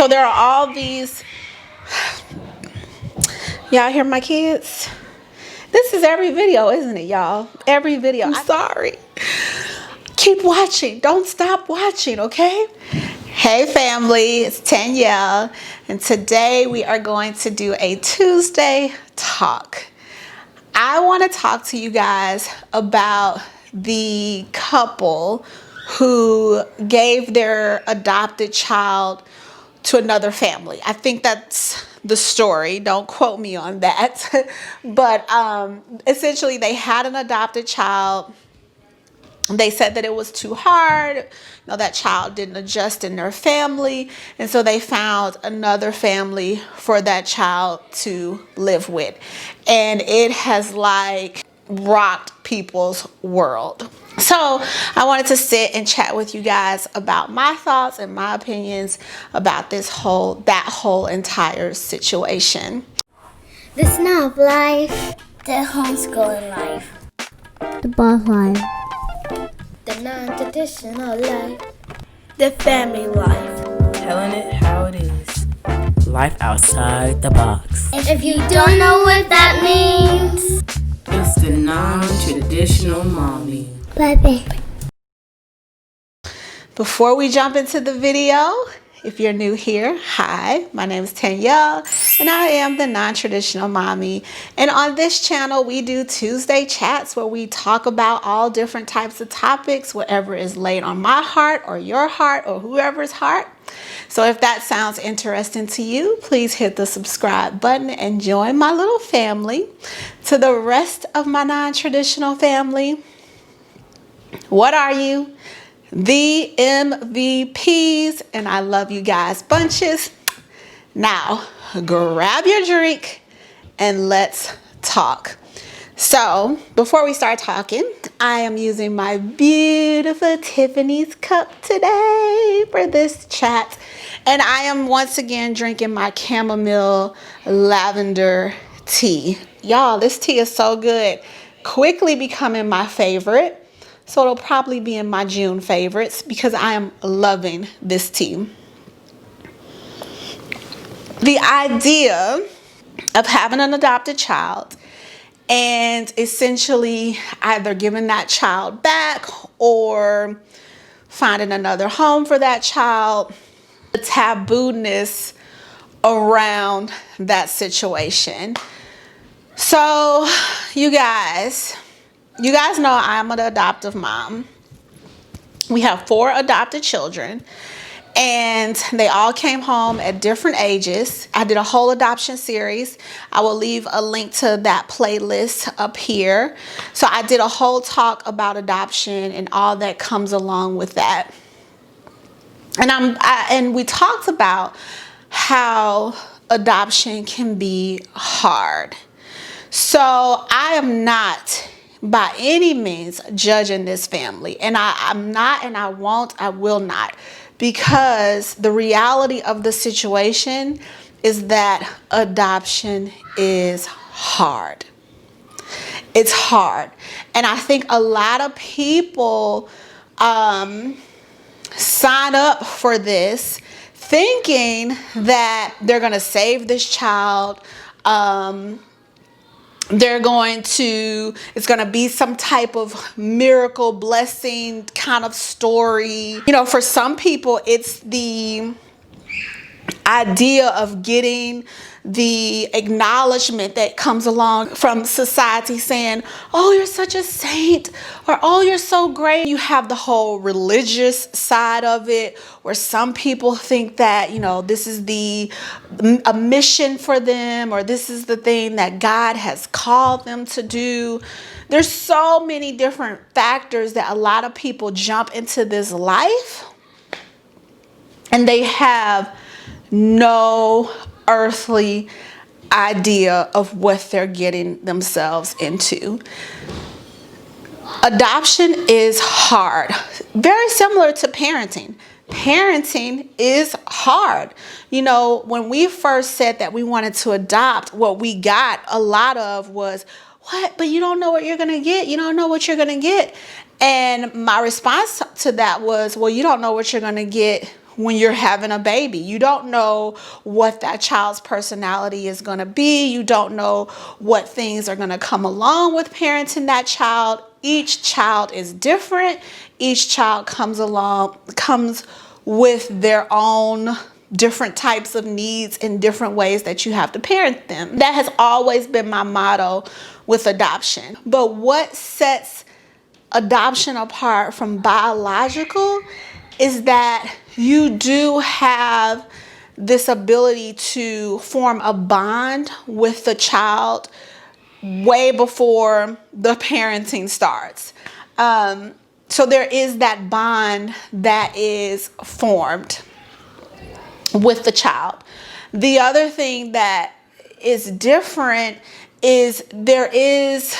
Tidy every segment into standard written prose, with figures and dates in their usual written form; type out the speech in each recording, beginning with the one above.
So there are all these, y'all hear my kids? This is every video, isn't it, y'all? Every video. I'm sorry. Keep watching. Don't stop watching, okay? Hey family, it's Danielle, and today we are going to do a Tuesday talk. I want to talk to you guys about the couple who gave their adopted child to another family. I think that's the story. Don't quote me on that. But essentially, they had an adopted child. They said that it was too hard. That child didn't adjust in their family. And so they found another family for that child to live with. And it has like rocked people's world. So I wanted to sit and chat with you guys about my thoughts and my opinions about that whole entire situation. The snob life, the homeschooling life, the boss life, the non-traditional life, the family life, telling it how it is, life outside the box. And if you don't know what that means, it's the non-traditional mommy. Baby. Before we jump into the video, if you're new here, hi, my name is Danielle, and I am the non-traditional mommy. And on this channel, we do Tuesday chats where we talk about all different types of topics, whatever is laid on my heart or your heart or whoever's heart. So if that sounds interesting to you, please hit the subscribe button and join my little family. To the rest of my non-traditional family, what are you? The MVPs, and I love you guys bunches. Now, grab your drink and let's talk. So, before we start talking, I am using my beautiful Tiffany's cup today for this chat. And I am once again drinking my chamomile lavender tea. Y'all, this tea is so good. Quickly becoming my favorite. So it'll probably be in my June favorites because I am loving this tea. The idea of having an adopted child and essentially either giving that child back or finding another home for that child, the taboo-ness around that situation. So you guys know I'm an adoptive mom. We have 4 adopted children, and they all came home at different ages. I did a whole adoption series. I will leave a link to that playlist up here. So I did a whole talk about adoption and all that comes along with that. And we talked about how adoption can be hard. So I am not by any means judging this family, and I'm not, and I won't, I will not, because the reality of the situation is that adoption is hard. It's hard, and I think a lot of people sign up for this thinking that they're going to save this child. It's going to be some type of miracle blessing kind of story. For some people, it's the idea of getting the acknowledgement that comes along from society saying, oh, you're such a saint, or oh, you're so great. You have the whole religious side of it, where some people think that, this is a mission for them, or this is the thing that God has called them to do. There's so many different factors that a lot of people jump into this life, and they have no earthly idea of what they're getting themselves into. Adoption is hard. Very similar to parenting. Parenting is hard. When we first said that we wanted to adopt, what we got a lot of was, what? But you don't know what you're going to get. You don't know what you're going to get. And my response to that was, well, you don't know what you're going to get when you're having a baby. You don't know what that child's personality is going to be. You don't know what things are going to come along with parenting that child. Each child is different. Each child comes with their own different types of needs and different ways that you have to parent them. That has always been my motto with adoption. But what sets adoption apart from biological is that you do have this ability to form a bond with the child way before the parenting starts. So there is that bond that is formed with the child. The other thing that is different is there is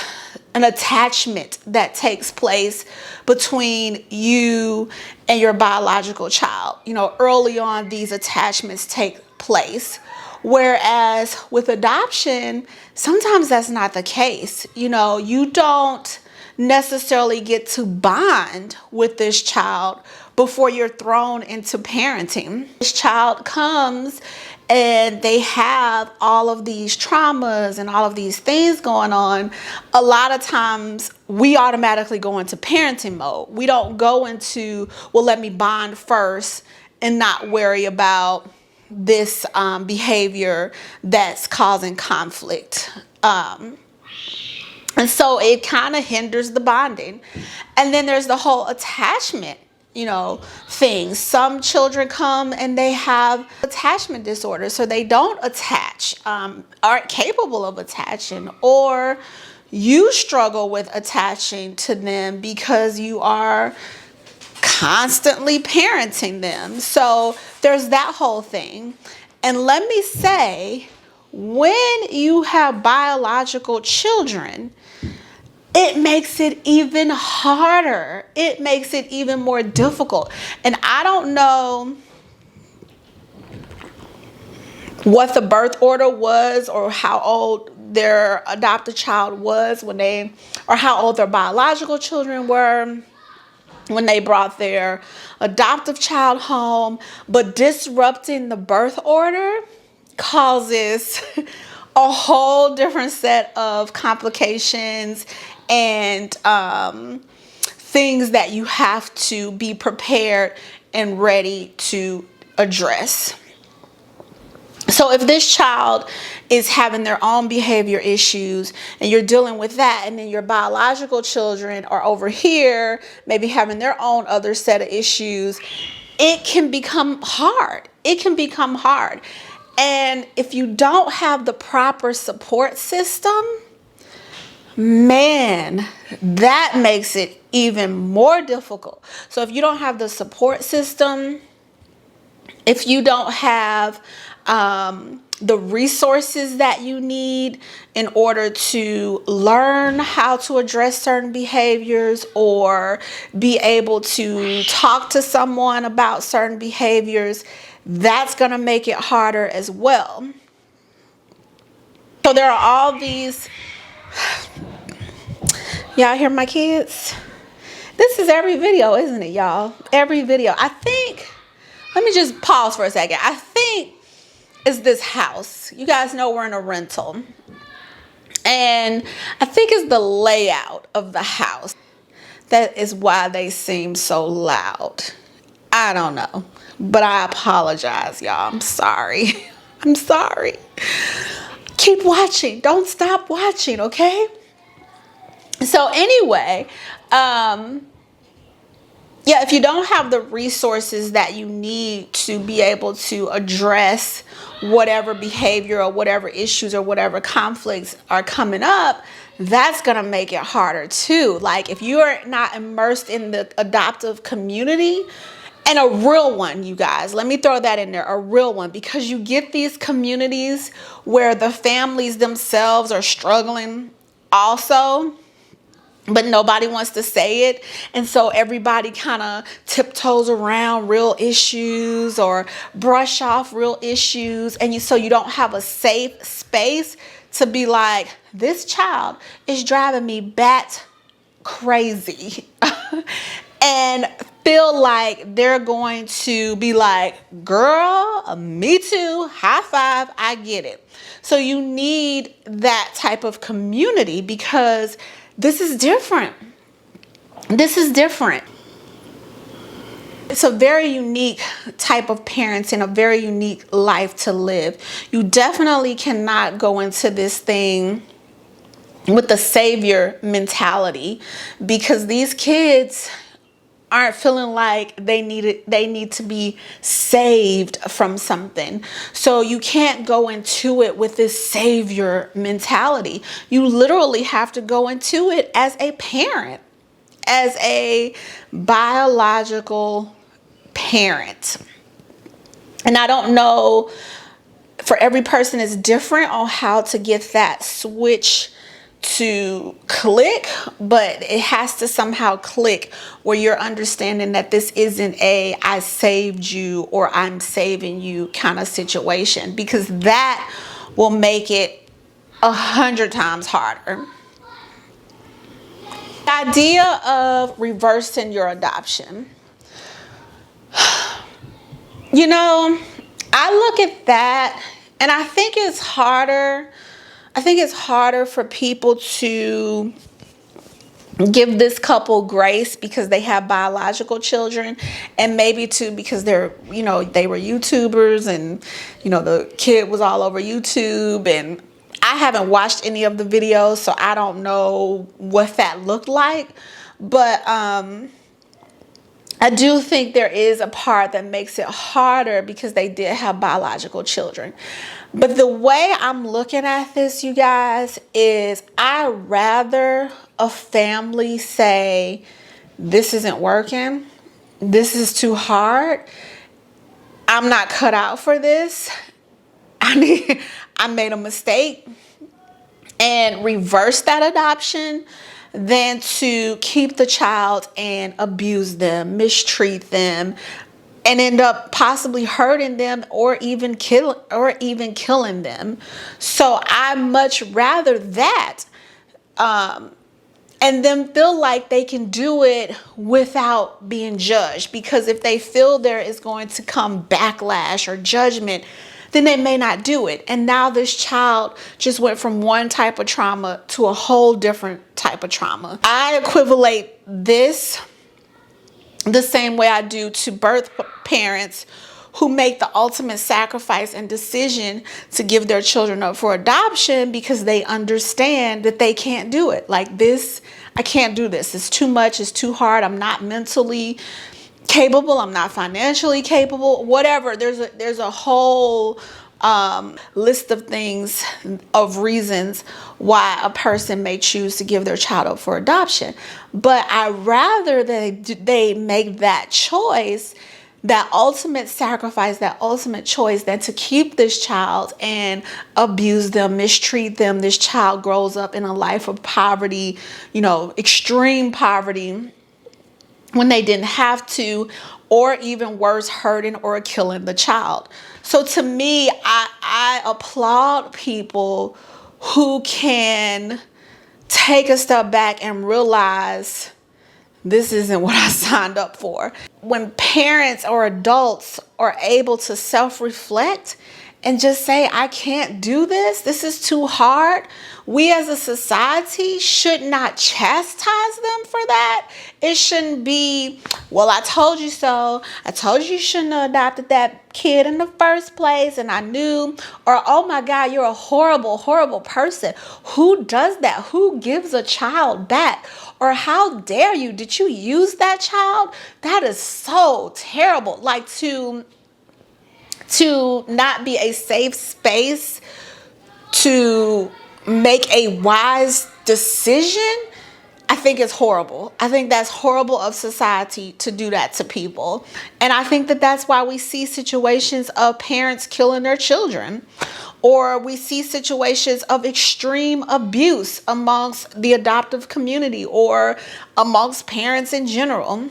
an attachment that takes place between you and your biological child. You know, early on, these attachments take place. Whereas with adoption, sometimes that's not the case. You know, you don't necessarily get to bond with this child before you're thrown into parenting. This child comes and they have all of these traumas and all of these things going on. A lot of times we automatically go into parenting mode. We don't go into, well, let me bond first and not worry about this behavior that's causing conflict. And so it kind of hinders the bonding. And then there's the whole attachment, you know, thing. Some children come and they have attachment disorder, so they don't attach, aren't capable of attaching, or you struggle with attaching to them because you are constantly parenting them. So there's that whole thing. And let me say, when you have biological children, it makes it even harder. It makes it even more difficult. And I don't know what the birth order was or how old their adopted child was or how old their biological children were when they brought their adoptive child home. But disrupting the birth order causes a whole different set of complications and things that you have to be prepared and ready to address. So if this child is having their own behavior issues and you're dealing with that, and then your biological children are over here maybe having their own other set of issues, it can become hard. It can become hard. And if you don't have the proper support system, man, that makes it even more difficult. So if you don't have the support system, if you don't have the resources that you need in order to learn how to address certain behaviors or be able to talk to someone about certain behaviors, that's going to make it harder as well. So there are all these, y'all hear my kids? This is every video, isn't it, y'all? Every video. I think, let me just pause for a second. I think it's this house. You guys know we're in a rental. And I think it's the layout of the house. That is why they seem so loud. I don't know. But I apologize, y'all. I'm sorry. I'm sorry. Keep watching. Don't stop watching, okay? So anyway, yeah, if you don't have the resources that you need to be able to address whatever behavior or whatever issues or whatever conflicts are coming up, that's going to make it harder too. Like if you're not immersed in the adoptive community, and a real one, you guys, let me throw that in there, a real one, because you get these communities where the families themselves are struggling also, but nobody wants to say it. And so everybody kind of tiptoes around real issues or brush off real issues. And so you don't have a safe space to be like, this child is driving me bat crazy. And feel like they're going to be like, girl, me too, high five, I get it. So you need that type of community because this is different. This is different. It's a very unique type of parenting, a very unique life to live. You definitely cannot go into this thing with the savior mentality because these kids aren't feeling like they need to be saved from something. So you can't go into it with this savior mentality. You literally have to go into it as a parent, as a biological parent. And I don't know, for every person is different on how to get that switch to click, but it has to somehow click where you're understanding that this isn't a I saved you or I'm saving you kind of situation, because that will make it 100 times harder. The idea of reversing your adoption, you know, I look at that and I think it's harder. I think it's harder for people to give this couple grace because they have biological children, and maybe too because they're, you know, they were YouTubers and, you know, the kid was all over YouTube, and I haven't watched any of the videos, so I don't know what that looked like. But I do think there is a part that makes it harder because they did have biological children. But the way I'm looking at this, you guys, is I'd rather a family say, this isn't working, this is too hard, I'm not cut out for this, I made a mistake, and reverse that adoption, than to keep the child and abuse them, mistreat them, and end up possibly hurting them or even killing them. So I much rather that, and them feel like they can do it without being judged. Because if they feel there is going to come backlash or judgment, then they may not do it. And now this child just went from one type of trauma to a whole different type of trauma. I equivalent this the same way I do to birth parents who make the ultimate sacrifice and decision to give their children up for adoption because they understand that they can't do it. Like, this, I can't do this. It's too much. It's too hard. I'm not mentally capable. I'm not financially capable. Whatever. There's a whole list of things, of reasons why a person may choose to give their child up for adoption. But I rather they make that choice, that ultimate sacrifice, that ultimate choice, than to keep this child and abuse them, mistreat them. This child grows up in a life of poverty, you know, extreme poverty, when they didn't have to, or even worse, hurting or killing the child. So to me, I applaud people who can take a step back and realize this isn't what I signed up for. When parents or adults are able to self-reflect and just say, I can't do this, this is too hard, we as a society should not chastise them for that. It shouldn't be, well, I told you so. I told you shouldn't have adopted that kid in the first place, and I knew. Or, oh my God, you're a horrible, horrible person. Who does that? Who gives a child back? Or how dare you? Did you use that child? That is so terrible. Like, to not be a safe space to make a wise decision, I think it's horrible. I think that's horrible of society to do that to people. And I think that that's why we see situations of parents killing their children, or we see situations of extreme abuse amongst the adoptive community or amongst parents in general.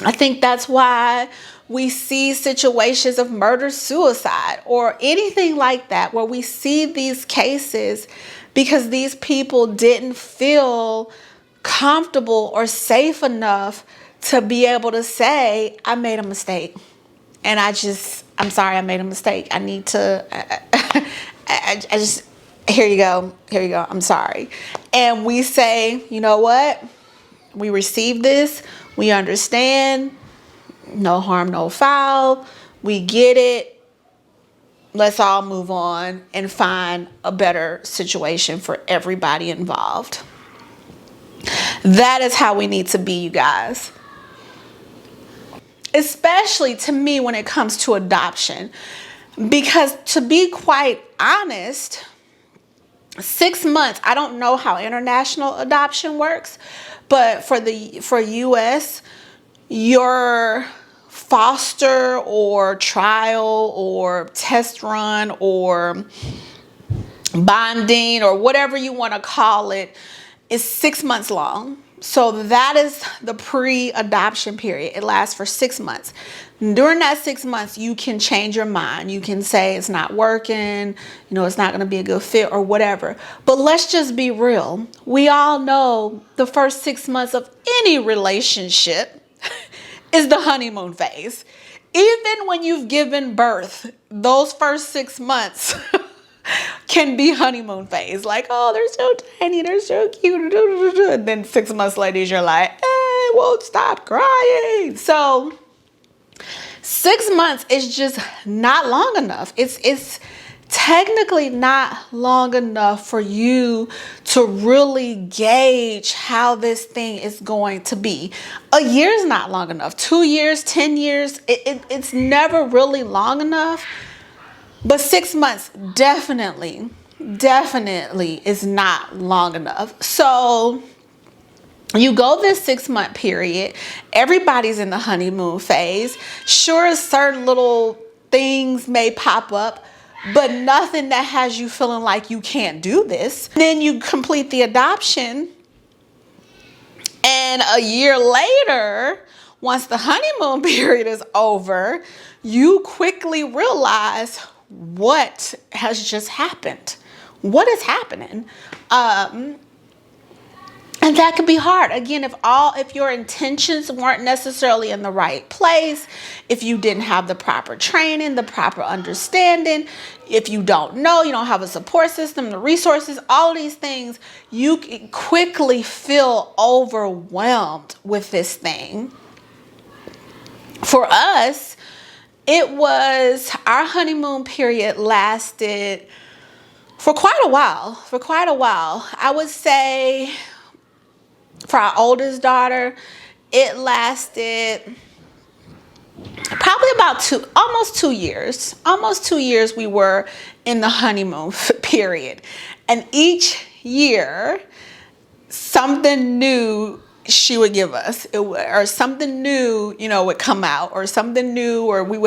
I think that's why we see situations of murder, suicide, or anything like that, where we see these cases because these people didn't feel comfortable or safe enough to be able to say, I made a mistake. And I'm sorry I made a mistake. I need to, I just, here you go. I'm sorry. And we say, you know what? We received this. We understand. No harm, no foul. We get it. Let's all move on and find a better situation for everybody involved. That is how we need to be, you guys. Especially to me when it comes to adoption. Because to be quite honest, 6 months, I don't know how international adoption works, but for US, your foster or trial or test run or bonding or whatever you want to call it is 6 months long. So that is the pre-adoption period. It lasts for 6 months. During that 6 months, you can change your mind. You can say it's not working, it's not going to be a good fit or whatever. But let's just be real. We all know the first 6 months of any relationship is the honeymoon phase. Even when you've given birth, those first 6 months can be honeymoon phase. Like, oh, they're so tiny, they're so cute. And then 6 months later, you're like, I won't stop crying. So 6 months is just not long enough. It's technically not long enough for you to really gauge how this thing is going to be. A year is not long enough. 2 years, 10 years, it's never really long enough. But 6 months definitely is not long enough. So you go this 6 month period. Everybody's in the honeymoon phase. Sure, certain little things may pop up, but nothing that has you feeling like you can't do this. Then you complete the adoption. And a year later, once the honeymoon period is over, you quickly realize what has just happened. What is happening? And that could be hard. Again, if your intentions weren't necessarily in the right place, if you didn't have the proper training, the proper understanding, if you don't know, you don't have a support system, the resources, all of these things, you can quickly feel overwhelmed with this thing. For us, our honeymoon period lasted for quite a while. I would say for our oldest daughter, it lasted probably about almost 2 years. Almost 2 years we were in the honeymoon period. And each year, something new she would give us, or something new, would come out, or something new, or we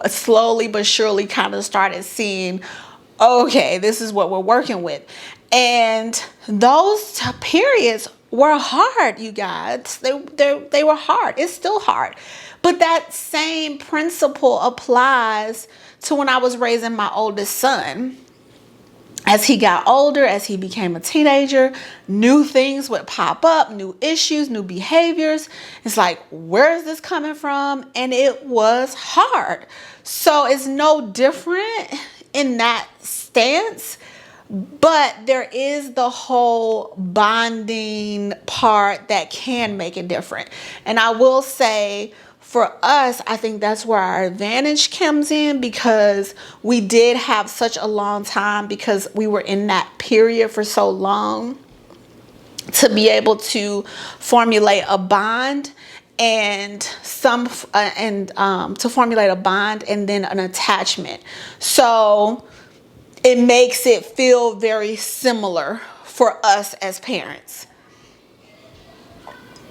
slowly but surely kind of started seeing, okay, this is what we're working with. And those periods were hard, you guys. They were hard. It's still hard. But that same principle applies to when I was raising my oldest son. As he got older, as he became a teenager, new things would pop up, new issues, new behaviors. It's like, where is this coming from? And it was hard. So it's no different in that stance. But there is the whole bonding part that can make it different. And I will say, for us, I think that's where our advantage comes in, because we did have such a long time, because we were in that period for so long, to be able to formulate a bond and to formulate a bond and then an attachment. So it makes it feel very similar for us as parents.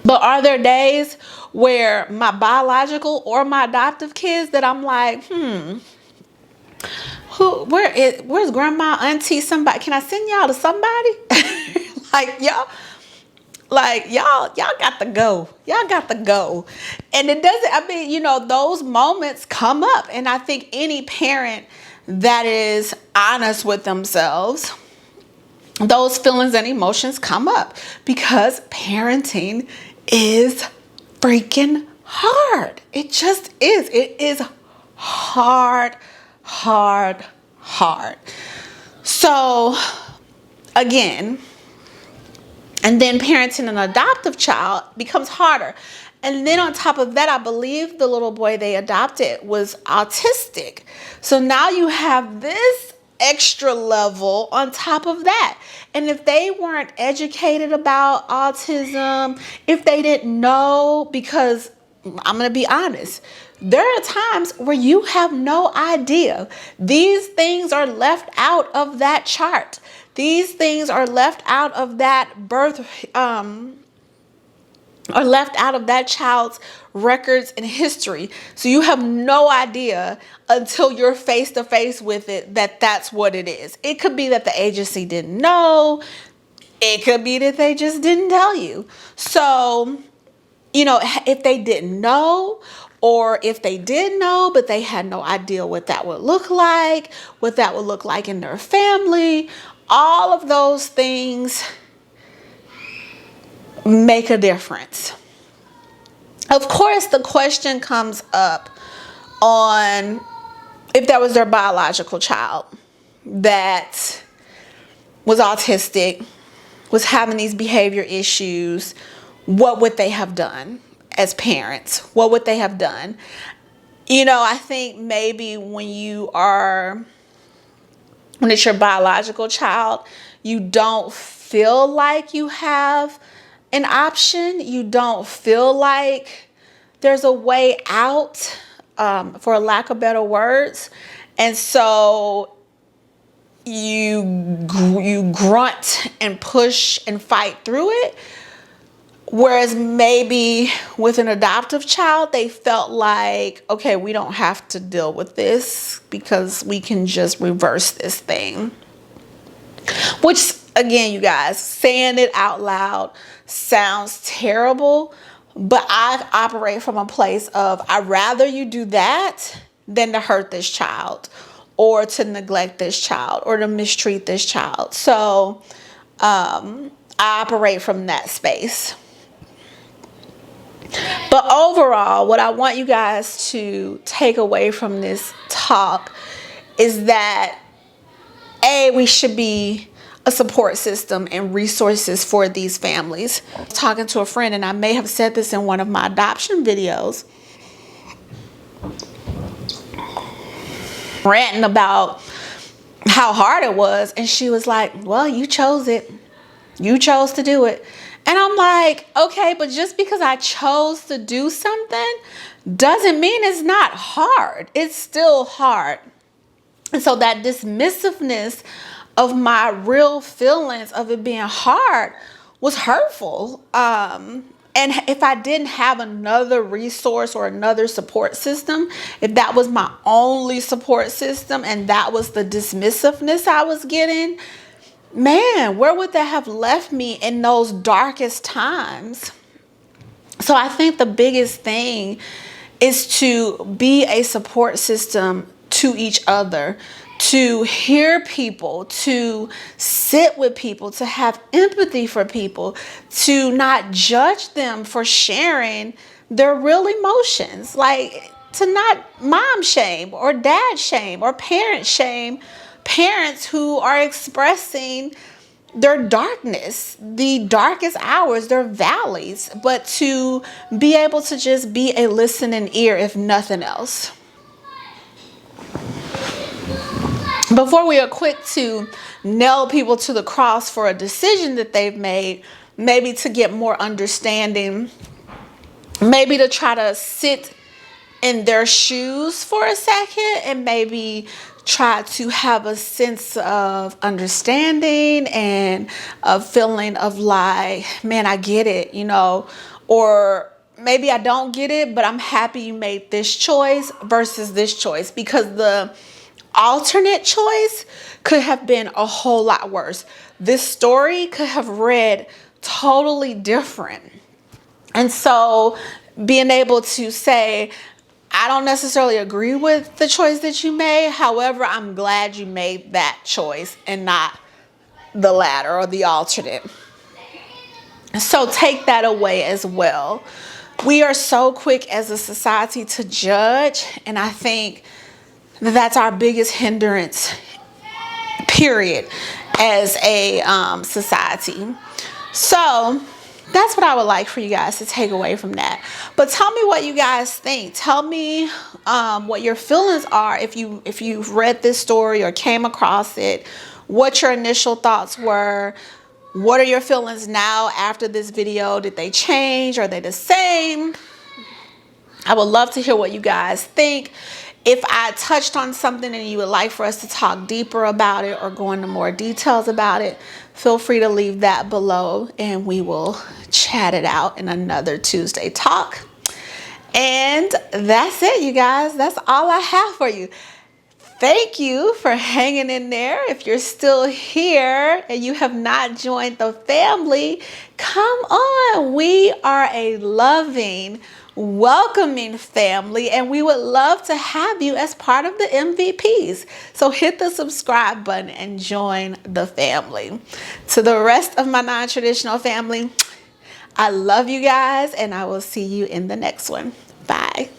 But are there days where my biological or my adoptive kids that I'm like, where's grandma, auntie, somebody? Can I send y'all to somebody? y'all got to go. Y'all got to go. And it doesn't, those moments come up. And I think any parent that is honest with themselves, those feelings and emotions come up, because parenting is freaking hard. It just is. It is hard, hard, hard. So again, and then parenting an adoptive child becomes harder. And then on top of that, I believe the little boy they adopted was autistic. So now you have this extra level on top of that. And if they weren't educated about autism, if they didn't know, because I'm going to be honest, there are times where you have no idea. These things are left out of that chart. These things are left out of that birth, or left out of that child's records and history. So you have no idea until you're face to face with it that that's what it is. It could be that the agency didn't know. It could be that they just didn't tell you. So, you know, if they didn't know, or if they did know, but they had no idea what that would look like, what that would look like in their family, all of those things make a difference. Of course, the question comes up on if that was their biological child that was autistic, was having these behavior issues, what would they have done as parents? What would they have done? You know, I think maybe when it's your biological child, you don't feel like you have an option. You don't feel like there's a way out, for lack of better words. And so you grunt and push and fight through it. Whereas maybe with an adoptive child, they felt like, okay, we don't have to deal with this because we can just reverse this thing. Which, again, you guys, saying it out loud sounds terrible, but I operate from a place of I'd rather you do that than to hurt this child or to neglect this child or to mistreat this child. So I operate from that space. But overall, what I want you guys to take away from this talk is that we should be a support system and resources for these families. I was talking to a friend, and I may have said this in one of my adoption videos, ranting about how hard it was, and she was like, well, you chose it. You chose to do it. And I'm like, okay, but just because I chose to do something doesn't mean it's not hard. It's still hard. And so that dismissiveness of my real feelings of it being hard was hurtful. And if I didn't have another resource or another support system, if that was my only support system and that was the dismissiveness I was getting, man, where would that have left me in those darkest times? So I think the biggest thing is to be a support system to each other, to hear people, to sit with people, to have empathy for people, to not judge them for sharing their real emotions, like to not mom shame or dad shame or parent shame parents who are expressing their darkness, the darkest hours, their valleys, but to be able to just be a listening ear, if nothing else. Before we are quick to nail people to the cross for a decision that they've made, maybe to get more understanding, maybe to try to sit in their shoes for a second and maybe try to have a sense of understanding and a feeling of like, man, I get it, you know, or maybe I don't get it, but I'm happy you made this choice versus this choice, because the alternate choice could have been a whole lot worse. This story could have read totally different. And so being able to say, I don't necessarily agree with the choice that you made. However, I'm glad you made that choice and not the latter or the alternate. So take that away as well. We are so quick as a society to judge, and I think that's our biggest hindrance, period, as a society. So that's what I would like for you guys to take away from that. But tell me what you guys think. Tell me what your feelings are if you've read this story or came across it. What your initial thoughts were. What are your feelings now after this video? Did they change? Are they the same? I would love to hear what you guys think. If I touched on something and you would like for us to talk deeper about it or go into more details about it, feel free to leave that below and we will chat it out in another Tuesday talk. And that's it, you guys. That's all I have for you. Thank you for hanging in there. If you're still here and you have not joined the family, come on. We are a loving, welcoming family, and we would love to have you as part of the MVPs. So hit the subscribe button and join the family. To the rest of my non-traditional family, I love you guys, and I will see you in the next one. Bye.